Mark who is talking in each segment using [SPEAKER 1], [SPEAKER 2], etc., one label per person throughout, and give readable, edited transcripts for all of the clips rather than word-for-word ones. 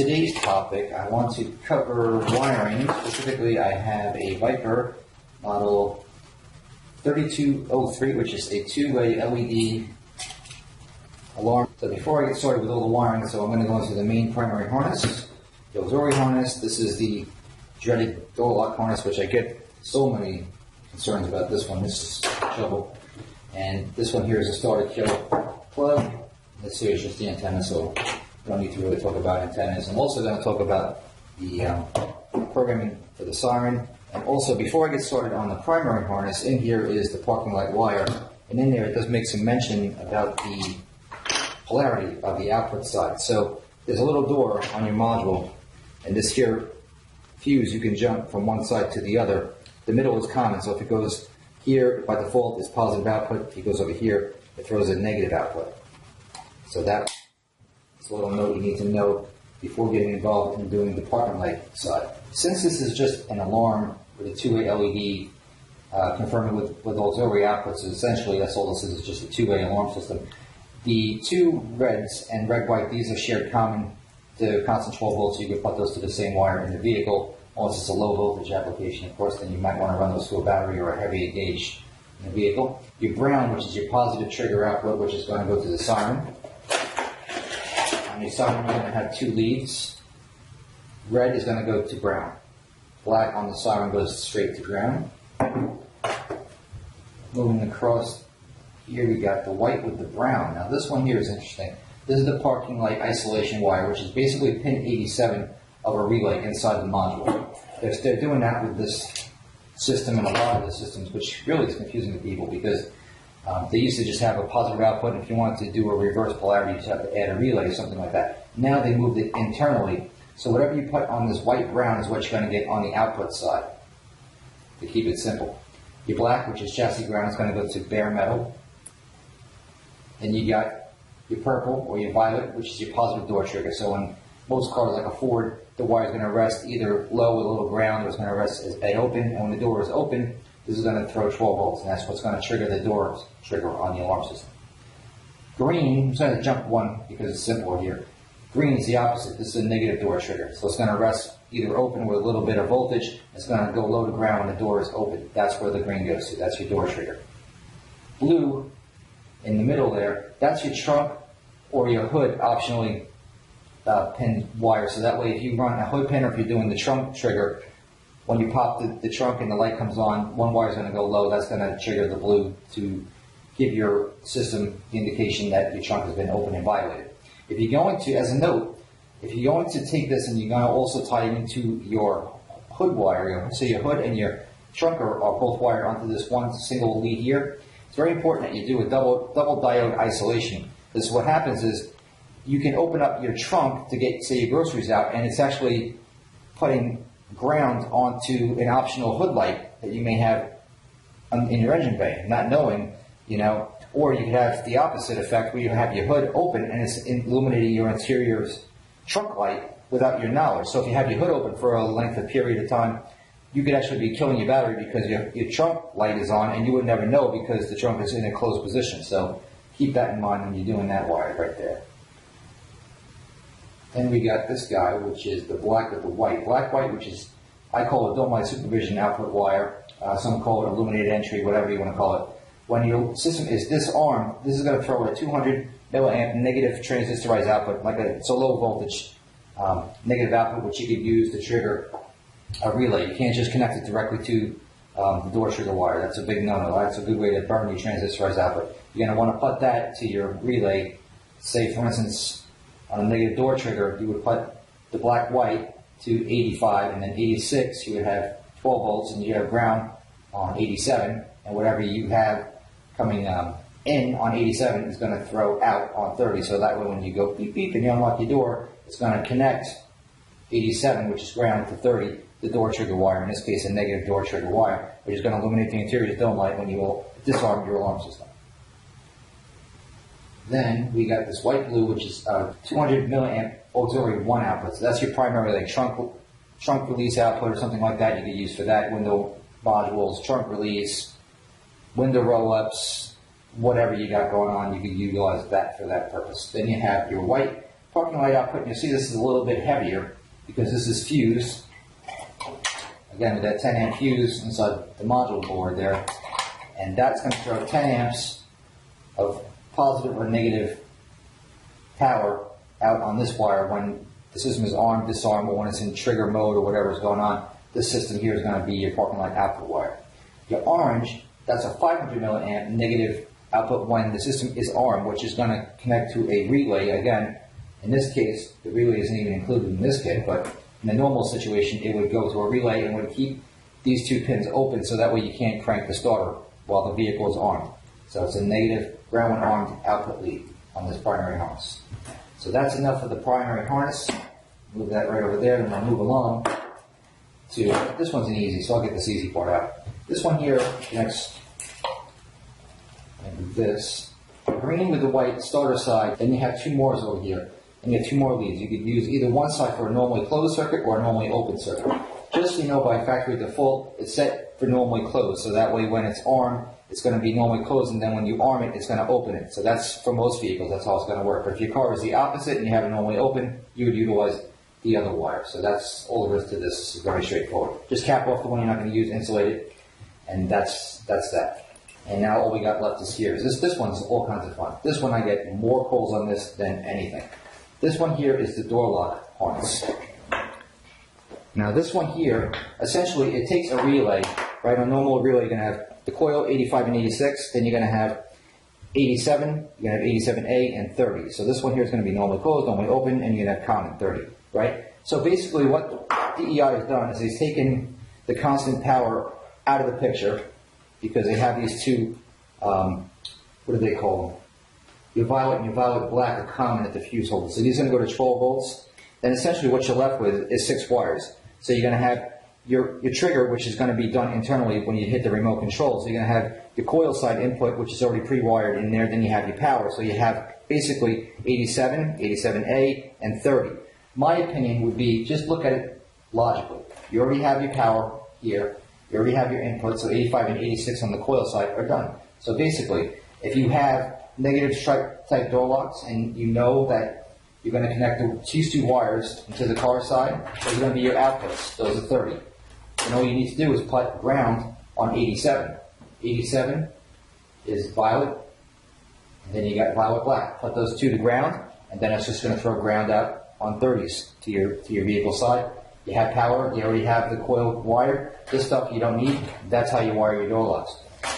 [SPEAKER 1] today's topic, I want to cover wiring. Specifically, I have a Viper model 3203, which is a two-way LED alarm. So before I get started with all the wiring, I'm going to go into the main primary harness, the auxiliary harness. This is the dreaded door lock harness, which I get so many concerns about this one. This is trouble. And this one here is a starter kill plug. This here is just the antenna, so we don't need to really talk about antennas. I'm also going to talk about the programming for the siren. And also, before I get started on the primary harness, in here is the parking light wire. And in there, it does make some mention about the polarity of the output side. So there's a little door on your module, and this here fuse, you can jump from one side to the other. The middle is common, so if it goes here, by default, is positive output. If it goes over here, it throws a negative output. So that's a little note you need to know before getting involved in doing the parking light side. Since this is just an alarm with a two-way LED confirming with auxiliary outputs, essentially that's all this is just a two-way alarm system. The two reds and red-white, these are shared common to constant 12 volts, so you can put those to the same wire in the vehicle. Unless it's a low voltage application, of course, then you might want to run those to a battery or a heavy gauge in the vehicle. Your brown, which is your positive trigger output, which is going to go to the siren. On your siren, you're going to have two leads. Red is going to go to ground. Black on the siren goes straight to ground. Moving across here, we got the white with the brown. Now this one here is interesting. This is the parking light isolation wire, which is basically pin 87 of a relay inside the module. They're doing that with this system and a lot of the systems, which really is confusing to people because they used to just have a positive output, and if you wanted to do a reverse polarity, you just have to add a relay or something like that. Now they moved it internally, so whatever you put on this white-brown is what you're going to get on the output side, to keep it simple. Your black, which is chassis ground, is going to go to bare metal. Then you got your purple or your violet, which is your positive door trigger. So in most cars, like a Ford, the wire is going to rest either low with a little ground, or it's going to rest as bay open. And when the door is open, this is going to throw 12 volts, and that's what's going to trigger the door trigger on the alarm system. Green, I'm going to jump one because it's simpler here. Green is the opposite. This is a negative door trigger. So it's going to rest either open with a little bit of voltage. It's going to go low to ground when the door is open. That's where the green goes to. That's your door trigger. Blue, in the middle there, that's your trunk or your hood optionally pin wire. So that way if you run a hood pin or if you're doing the trunk trigger, when you pop the trunk and the light comes on, one wire is going to go low. That's going to trigger the blue to give your system the indication that your trunk has been open and violated. If you're going to, as a note, if you're going to take this and you're going to also tie it into your hood wire, so your hood and your trunk are both wired onto this one single lead here, it's very important that you do a double diode isolation. Because what happens is you can open up your trunk to get, say, your groceries out, and it's actually putting ground onto an optional hood light that you may have in your engine bay, not knowing, or you could have the opposite effect where you have your hood open and it's illuminating your interior's trunk light without your knowledge. So if you have your hood open for a length of period of time, you could actually be killing your battery because your trunk light is on and you would never know because the trunk is in a closed position. So keep that in mind when you're doing that wire right there. Then we got this guy, which is the black with the white. Black-white, which is, I call it don't light supervision output wire. Some call it illuminated entry, whatever you want to call it. When your system is disarmed, this is going to throw a 200 milliamp negative transistorized output, it's a low voltage negative output, which you could use to trigger a relay. You can't just connect it directly to the door trigger wire. That's a big no-no. That's a good way to burn your transistorized output. You're going to want to put that to your relay. Say, for instance, on a negative door trigger, you would put the black-white to 85, and then 86, you would have 12 volts, and you have ground on 87, and whatever you have coming in on 87 is going to throw out on 30. So that way when you go beep beep and you unlock your door, it's going to connect 87, which is ground, to 30, the door trigger wire, in this case a negative door trigger wire, which is going to illuminate the interior's dome light when you will disarm your alarm system. Then we got this white blue, which is 200 milliamp auxiliary 1 output. So that's your primary trunk release output or something like that you could use for that. Window modules, trunk release, window roll-ups, whatever you got going on, you could utilize that for that purpose. Then you have your white, parking light output, you see this is a little bit heavier because this is fused. Again, with that 10 amp fuse inside the module board there. And that's going to throw 10 amps of positive or negative power out on this wire when the system is armed, disarmed, or when it's in trigger mode or whatever is going on. This system here is going to be your parking light output wire. Your orange, that's a 500 milliamp negative output when the system is armed, which is going to connect to a relay. Again, in this case, the relay isn't even included in this kit, but in a normal situation, it would go to a relay and would keep these two pins open so that way you can't crank the starter while the vehicle is armed. So it's a negative ground when armed output lead on this primary harness. So that's enough for the primary harness. Move that right over there, and I'll move along to, this one's an easy, so I'll get this easy part out. This one here, next, and this, green with the white starter side, then you have two more over here, and you have two more leads. You could use either one side for a normally closed circuit or a normally open circuit. Just so you know, by factory default, it's set for normally closed, so that way when it's armed, it's going to be normally closed, and then when you arm it, it's going to open it. So that's, for most vehicles, that's how it's going to work. But if your car is the opposite and you have it normally open, you would utilize the other wire. So that's all there is to this. This is very straightforward. Just cap off the one you're not going to use, insulate it, and that's that. And now all we got left is here. This one's all kinds of fun. This one I get more calls on this than anything. This one here is the door lock harness. Now this one here, essentially it takes a relay, right? On a normal relay you're going to have the coil 85 and 86, then you're going to have 87, you're going to have 87A and 30. So this one here is going to be normally closed, normally open, and you're going to have common 30, right? So basically what DEI has done is he's taken the constant power out of the picture because they have these two, what do they call them? Your violet and your violet black are common at the fuse holder. So these are going to go to 12 volts. Then essentially what you're left with is 6 wires. So you're going to have your trigger, which is going to be done internally when you hit the remote control. So you're going to have your coil side input, which is already pre-wired in there. Then you have your power. So you have basically 87, 87A, and 30. My opinion would be just look at it logically. You already have your power here. You already have your input. So 85 and 86 on the coil side are done. So basically, if you have negative stripe type door locks and you know that you're going to connect these two wires into the car side, those are going to be your outputs. Those are 30. And all you need to do is put ground on 87. 87 is violet, and then you got violet black. Put those two to ground, and then it's just going to throw ground out on 30s to your vehicle side. You have power, you already have the coil wired. This stuff you don't need. That's how you wire your door locks.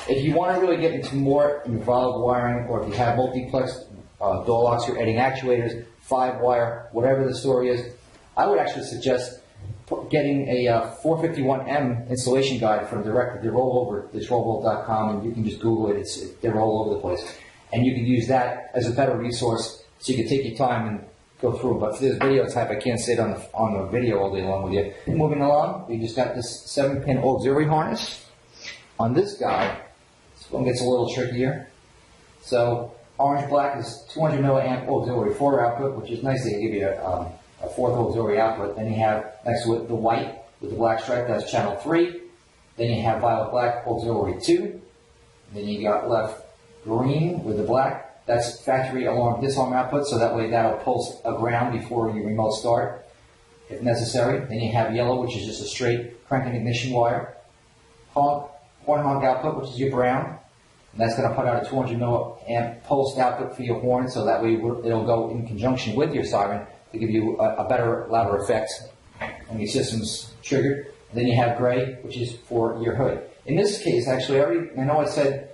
[SPEAKER 1] If you want to really get into more involved wiring, or if you have multiplex door locks, you're adding actuators, 5-wire, whatever the story is, I would actually suggest getting a 451M installation guide from directly. They're all over the 12volt.com, and you can just Google it. They're all over the place. And you can use that as a better resource so you can take your time and go through it. But for this video type, I can't sit on the video all day long with you. Moving along, we just got this 7-pin auxiliary harness. On this guy, this one gets a little trickier. So orange-black is 200 milliamp auxiliary 4 output, which is nice. They give you a 4th auxiliary output. Then you have next to it the white with the black stripe, that's channel 3. Then you have violet-black auxiliary 2. And then you got left green with the black, that's factory alarm disarm output, so that way that'll pulse a ground before you remote start if necessary. Then you have yellow, which is just a straight crank and ignition wire. Horn honk output, which is your brown. And that's going to put out a 200 milliamp pulsed output for your horn, so that way it'll go in conjunction with your siren to give you a better, louder effect when your system's triggered. And then you have gray, which is for your hood. In this case, actually, I know I said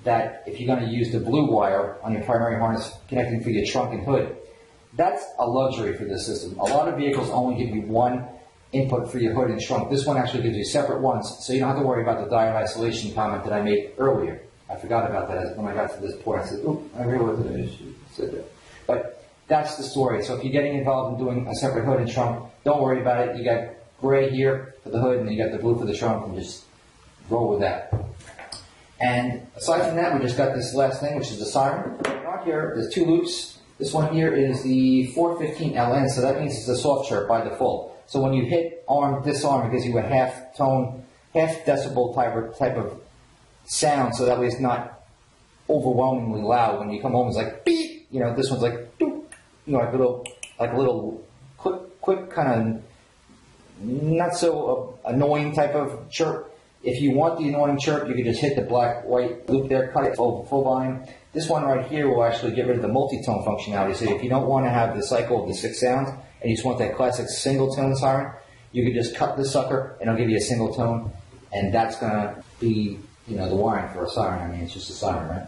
[SPEAKER 1] that if you're going to use the blue wire on your primary harness connecting for your trunk and hood, that's a luxury for this system. A lot of vehicles only give you one input for your hood and trunk. This one actually gives you separate ones, so you don't have to worry about the diode isolation comment that I made earlier. I forgot about that when I got to this point. I said, "Oh, I realized that I said that." But that's the story. So if you're getting involved in doing a separate hood and trunk, don't worry about it. You got gray here for the hood, and you got the blue for the trunk, and just roll with that. And aside from that, we just got this last thing, which is the siren. Out here, there's 2 loops. This one here is the 415 LN, so that means it's a soft chirp by default. So when you hit arm, disarm, it gives you a half tone, half decibel type of sound, so that way it's not overwhelmingly loud. When you come home, it's like beep. You know, this one's like doop. like a little quick kind of not so annoying type of chirp. If you want the annoying chirp, you can just hit the black-white loop there, cut it full volume. This one right here will actually get rid of the multi-tone functionality. So if you don't want to have the cycle of the 6 sounds, and you just want that classic single tone siren, you can just cut this sucker, and it'll give you a single tone, and that's going to be, the wiring for a siren. I mean, it's just a siren, right?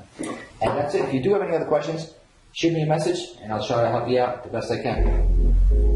[SPEAKER 1] And that's it. If you do have any other questions, shoot me a message, and I'll try to help you out the best I can.